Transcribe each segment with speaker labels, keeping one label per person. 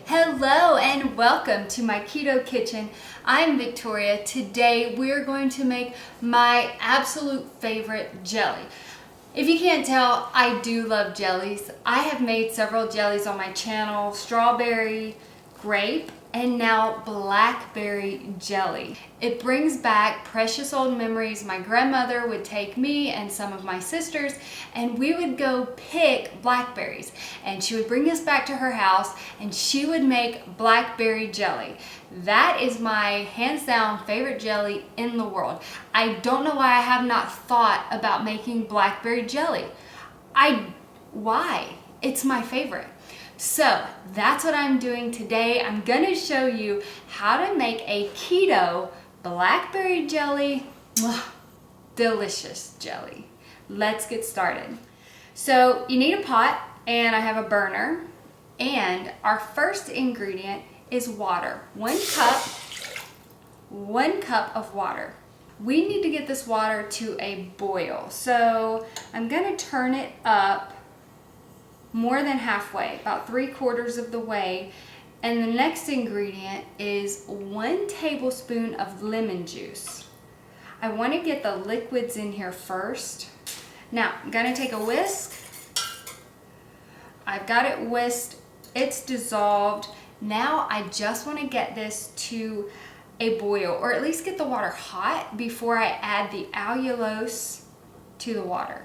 Speaker 1: Hello and welcome to my keto kitchen. I'm Victoria. Today we're going to make my absolute favorite jelly. If you can't tell, I do love jellies. I have made several jellies on my channel: strawberry, grape, and now blackberry jelly. It brings back precious old memories. My grandmother would take me and some of my sisters and we would go pick blackberries, and she would bring us back to her house and she would make blackberry jelly. That is my hands down favorite jelly in the world. I don't know why I have not thought about making blackberry jelly. Why? It's my favorite. So that's what I'm doing today. I'm gonna show you how to make a keto blackberry jelly. Delicious jelly. Let's get started. So you need a pot, and I have a burner, and our first ingredient is water. 1 cup of water. We need to get this water to a boil. So I'm gonna turn it up more than halfway, about 3/4 of the way. And the next ingredient is 1 tablespoon of lemon juice. I want to get the liquids in here first. Now I'm gonna take a whisk. I've got it whisked, it's dissolved. Now I just want to get this to a boil, or at least get the water hot before I add the allulose to the water.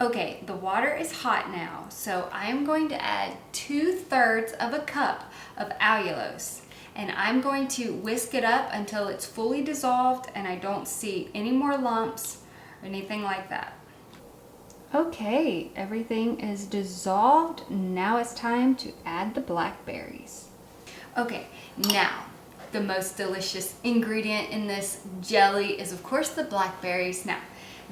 Speaker 1: Okay, the water is hot now, so I am going to add 2/3 of a cup of allulose, and I'm going to whisk it up until it's fully dissolved and I don't see any more lumps or anything like that. Okay, everything is dissolved. Now it's time to add the blackberries. Okay, now the most delicious ingredient in this jelly is of course the blackberries. Now,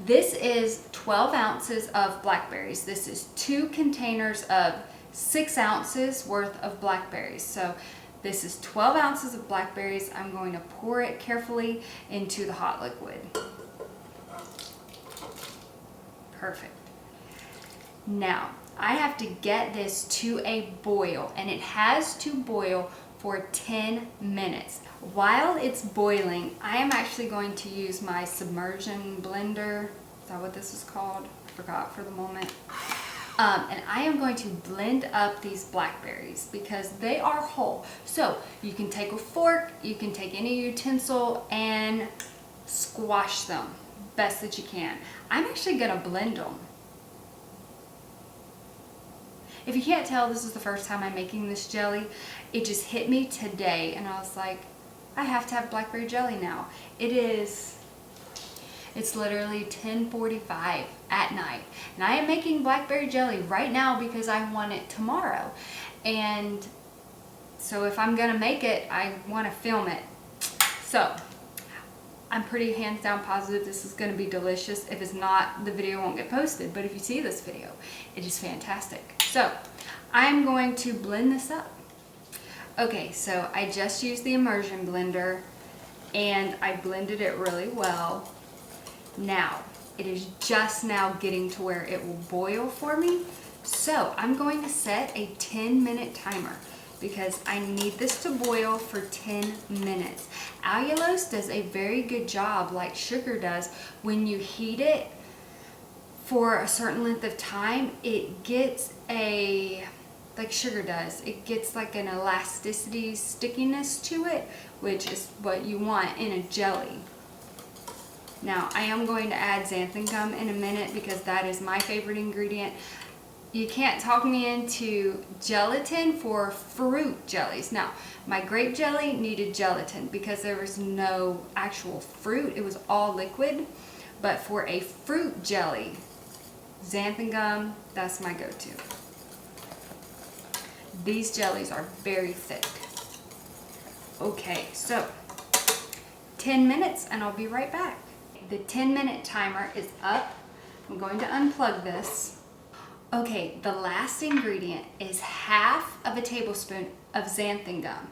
Speaker 1: this is 12 ounces of blackberries. This is 2 containers of 6 ounces worth of blackberries. So this is 12 ounces of blackberries. I'm going to pour it carefully into the hot liquid. Perfect. Now, I have to get this to a boil, and it has to boil for 10 minutes. While it's boiling, I am actually going to use my submersion blender. Is that what this is called? I forgot for the moment. And I am going to blend up these blackberries because they are whole. So you can take a fork, you can take any utensil and squash them best that you can. I'm actually gonna blend them. If you can't tell, this is the first time I'm making this jelly. It just hit me today and I was like, I have to have blackberry jelly now. It's literally 10:45 at night. And I am making blackberry jelly right now because I want it tomorrow. And so if I'm gonna make it, I wanna film it. So I'm pretty hands down positive this is gonna be delicious. If it's not, the video won't get posted. But if you see this video, it is fantastic. So I'm going to blend this up. Okay, so I just used the immersion blender and I blended it really well. Now, it is just now getting to where it will boil for me. So I'm going to set a 10-minute timer because I need this to boil for 10 minutes. Allulose does a very good job, like sugar does. When you heat it for a certain length of time, it gets like sugar does, it gets like an elasticity, stickiness to it, which is what you want in a jelly. Now, I am going to add xanthan gum in a minute because that is my favorite ingredient. You can't talk me into gelatin for fruit jellies. Now, my grape jelly needed gelatin because there was no actual fruit. It was all liquid. But for a fruit jelly, xanthan gum, that's my go-to. These jellies are very thick. Okay, so 10 minutes and I'll be right back. The 10-minute timer is up. I'm going to unplug this. Okay, the last ingredient is 1/2 tablespoon of xanthan gum.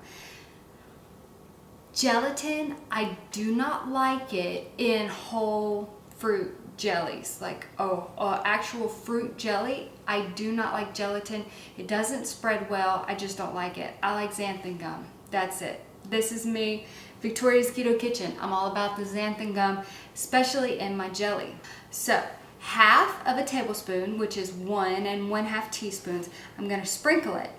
Speaker 1: Gelatin, I do not like it in whole fruit jellies, like actual fruit jelly. I do not like gelatin. It doesn't spread well. I just don't like it. I like xanthan gum. That's it. This is me, Victoria's Keto Kitchen. I'm all about the xanthan gum, especially in my jelly. So half of a tablespoon, which is 1 1/2 teaspoons, I'm going to sprinkle it,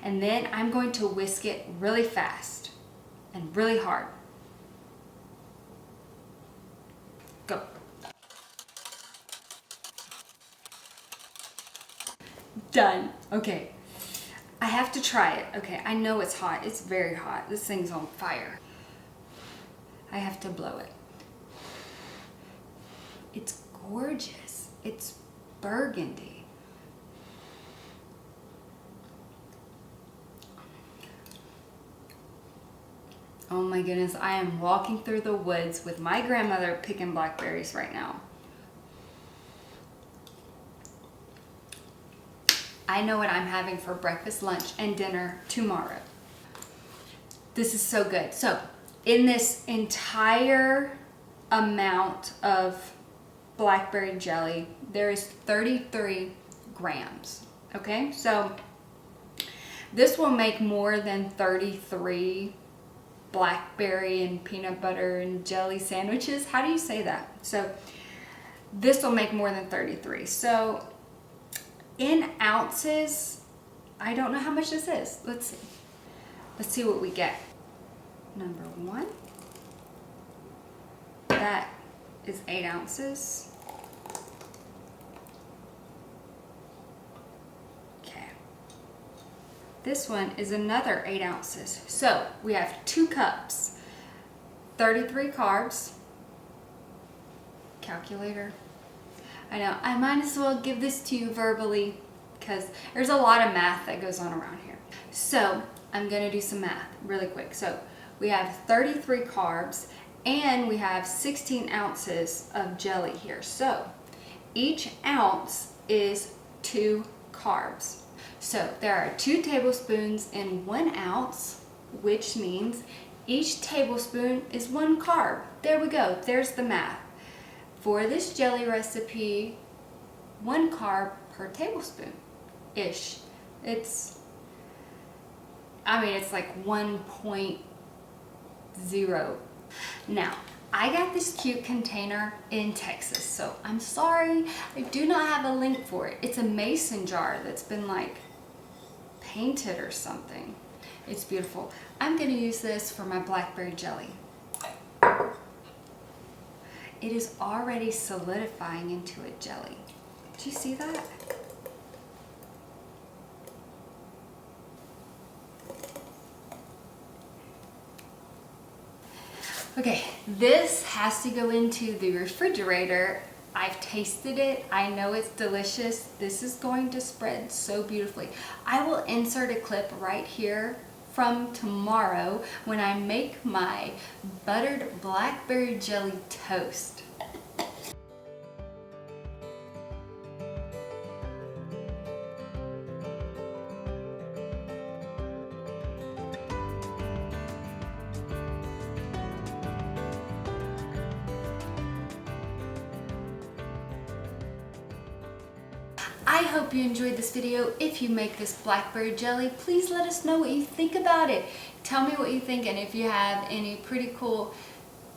Speaker 1: and then I'm going to whisk it really fast and really hard. Go. Done. Okay. I have to try it. Okay, I know it's hot. It's very hot. This thing's on fire. I have to blow it. It's gorgeous. It's burgundy. Oh my goodness, I am walking through the woods with my grandmother picking blackberries right now. I know what I'm having for breakfast, lunch, and dinner tomorrow. This is so good. So, in this entire amount of blackberry jelly, there is 33 grams. Okay, so this will make more than 33 blackberry and peanut butter and jelly sandwiches. How do you say that? So, this will make more than 33. So, in ounces, I don't know how much this is. Let's see. Let's see what we get. Number 1. That is 8 ounces. Okay. This one is another 8 ounces. So we have 2 cups, 33 carbs. Calculator. I know, I might as well give this to you verbally because there's a lot of math that goes on around here. So I'm gonna do some math really quick. So we have 33 carbs and we have 16 ounces of jelly here. So each ounce is 2 carbs. So there are 2 tablespoons in 1 ounce, which means each tablespoon is 1 carb. There we go, there's the math. For this jelly recipe, 1 carb per tablespoon-ish. It's like 1.0. Now, I got this cute container in Texas, so I'm sorry, I do not have a link for it. It's a mason jar that's been like painted or something. It's beautiful. I'm gonna use this for my blackberry jelly. It is already solidifying into a jelly. Do you see that? Okay, this has to go into the refrigerator. I've tasted it. I know it's delicious. This is going to spread so beautifully. I will insert a clip right here from tomorrow when I make my buttered blackberry jelly toast. I hope you enjoyed this video. If you make this blackberry jelly, please let us know what you think about it. Tell me what you think, and if you have any pretty cool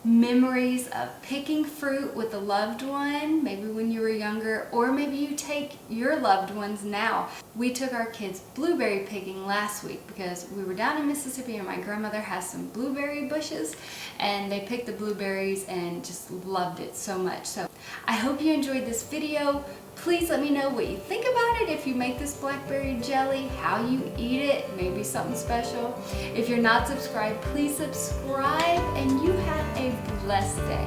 Speaker 1: memories of picking fruit with a loved one, maybe when you were younger, or maybe you take your loved ones now. We took our kids blueberry picking last week because we were down in Mississippi and my grandmother has some blueberry bushes, and they picked the blueberries and just loved it so much. So I hope you enjoyed this video. Please let me know what you think about it. If you make this blackberry jelly, how you eat it, maybe something special. If you're not subscribed, please subscribe, and you have a blessed day.